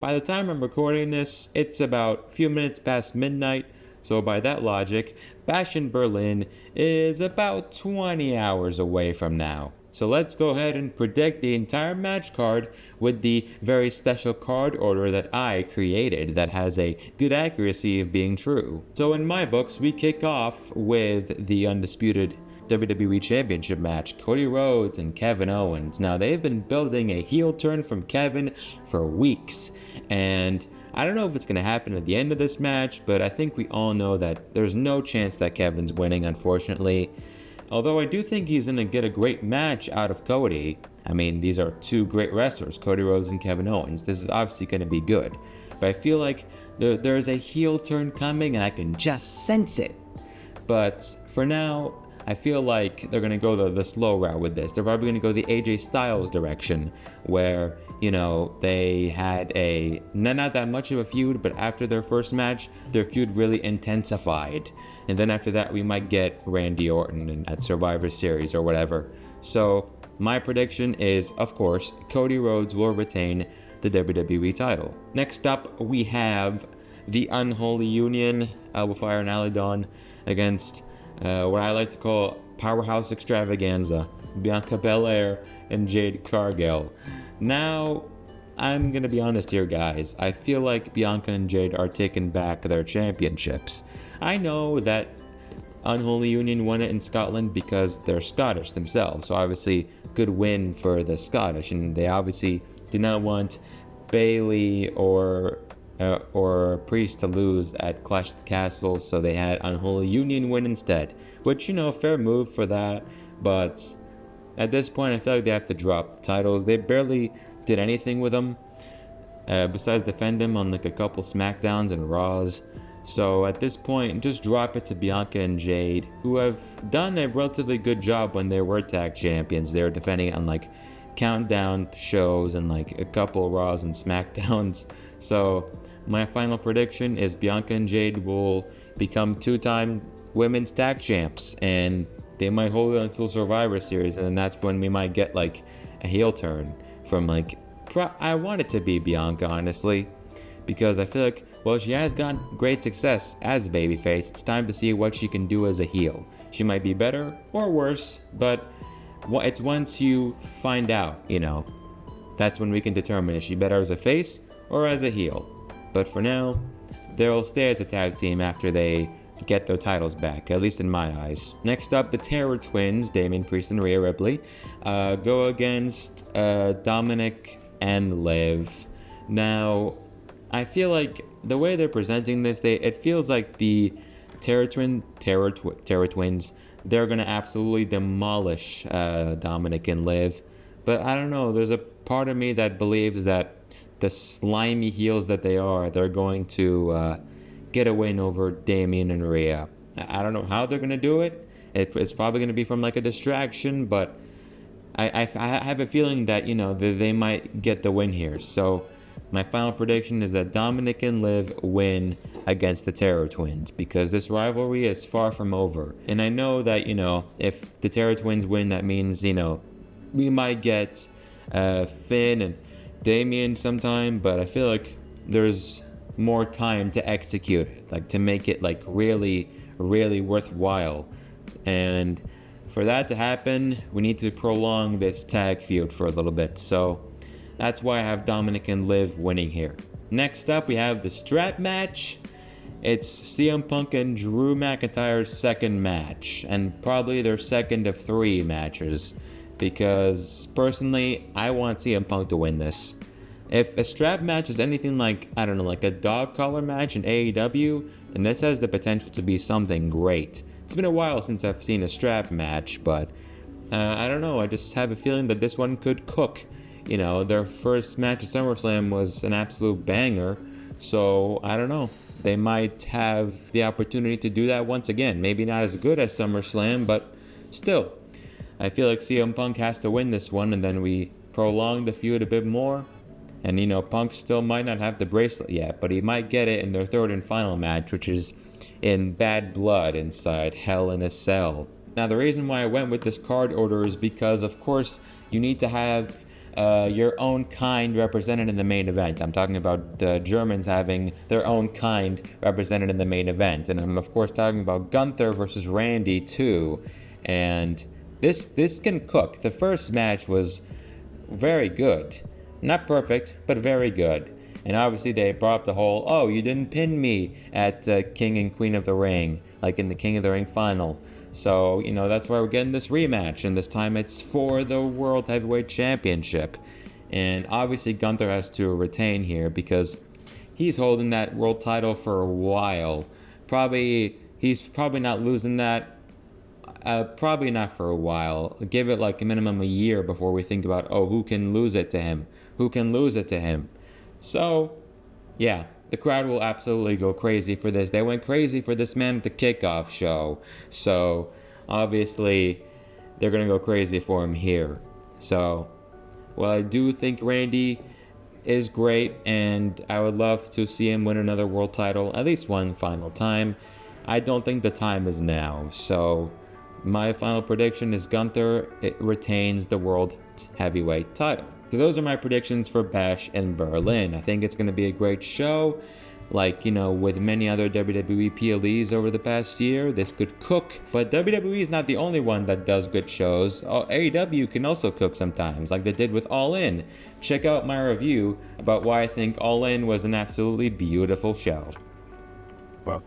By the time I'm recording this, it's about a few minutes past midnight, so by that logic, Bash in Berlin is about 20 hours away from now. So let's go ahead and predict the entire match card with the very special card order that I created that has a good accuracy of being true. So in my books, we kick off with the undisputed WWE Championship match, Cody Rhodes and Kevin Owens. Now, they've been building a heel turn from Kevin for weeks, and I don't know if it's going to happen at the end of this match, but I think we all know that there's no chance that Kevin's winning, unfortunately. Although I do think he's going to get a great match out of Cody. I mean, these are two great wrestlers, Cody Rhodes and Kevin Owens. This is obviously going to be good. But I feel like there's a heel turn coming, and I can just sense it. But for now, I feel like they're going to go the slow route with this. They're probably going to go the AJ Styles direction, where, they had not that much of a feud, but after their first match, their feud really intensified. And then after that, we might get Randy Orton at Survivor Series or whatever. So my prediction is, of course, Cody Rhodes will retain the WWE title. Next up, we have the Unholy Union, Alba Fire and Ali Dawn, against what I like to call Powerhouse Extravaganza, Bianca Belair and Jade Cargill. Now, I'm going to be honest here, guys. I feel like Bianca and Jade are taking back their championships. I know that Unholy Union won it in Scotland because they're Scottish themselves, so obviously good win for the Scottish, and they obviously did not want Bayley or Priest to lose at Clash of the Castles, so they had Unholy Union win instead. Which, fair move for that, but at this point I feel like they have to drop the titles. They barely did anything with them, besides defend them on like a couple SmackDowns and Raws. So at this point, just drop it to Bianca and Jade, who have done a relatively good job when they were tag champions. They were defending it on like countdown shows and like a couple Raws and SmackDowns. So my final prediction is Bianca and Jade will become two-time women's tag champs, and they might hold it until Survivor Series, and then that's when we might get like a heel turn from I want it to be Bianca, honestly, because I feel like, well, she has gotten great success as a babyface. It's time to see what she can do as a heel. She might be better or worse, but it's once you find out, that's when we can determine, is she better as a face or as a heel. But for now, they'll stay as a tag team after they get their titles back, at least in my eyes. Next up, the Terror Twins, Damian Priest and Rhea Ripley, go against Dominic and Liv. Now, I feel like the way they're presenting this, it feels like the Terror Twins, they're gonna absolutely demolish Dominic and Liv. But I don't know, there's a part of me that believes that the slimy heels that they are, they're going to get a win over Damian and Rhea. I don't know how they're going to do it. It's probably going to be from like a distraction, but I have a feeling that, they might get the win here. So my final prediction is that Dominic and Liv win against the Terror Twins, because this rivalry is far from over. And I know that, if the Terror Twins win, that means, we might get Finn and Damian sometime, but I feel like there's more time to execute it, like to make it like really, really worthwhile. And for that to happen, we need to prolong this tag feud for a little bit. So that's why I have Dominic and Liv winning here. Next up, we have the strap match. It's CM Punk and Drew McIntyre's second match, and probably their second of 3 matches, because personally, I want CM Punk to win this. If a strap match is anything like, I don't know, like a dog collar match in AEW, then this has the potential to be something great. It's been a while since I've seen a strap match, but I don't know, I just have a feeling that this one could cook. Their first match at SummerSlam was an absolute banger, so I don't know. They might have the opportunity to do that once again. Maybe not as good as SummerSlam, but still. I feel like CM Punk has to win this one, and then we prolong the feud a bit more. And, Punk still might not have the bracelet yet, but he might get it in their third and final match, which is in Bad Blood inside Hell in a Cell. Now, the reason why I went with this card order is because, of course, you need to have your own kind represented in the main event. I'm talking about the Germans having their own kind represented in the main event. And I'm, of course, talking about Gunther versus Randy, too. And this can cook. The first match was very good. Not perfect, but very good. And obviously they brought up the whole, oh, you didn't pin me at King and Queen of the Ring, like in the King of the Ring final. So, that's why we're getting this rematch, and this time it's for the World Heavyweight Championship. And obviously Gunther has to retain here because he's holding that world title for a while. He's probably not losing that. Probably not for a while. Give it like a minimum a year before we think about, oh, who can lose it to him? Who can lose it to him? So, yeah, the crowd will absolutely go crazy for this. They went crazy for this man at the kickoff show. So, obviously, they're going to go crazy for him here. So, well, I do think Randy is great, and I would love to see him win another world title at least one final time. I don't think the time is now. So, my final prediction is Gunther retains the World Heavyweight title. So those are my predictions for Bash in Berlin. I think it's going to be a great show. Like, with many other WWE PLEs over the past year, this could cook. But WWE is not the only one that does good shows. AEW can also cook sometimes, like they did with All In. Check out my review about why I think All In was an absolutely beautiful show. Well,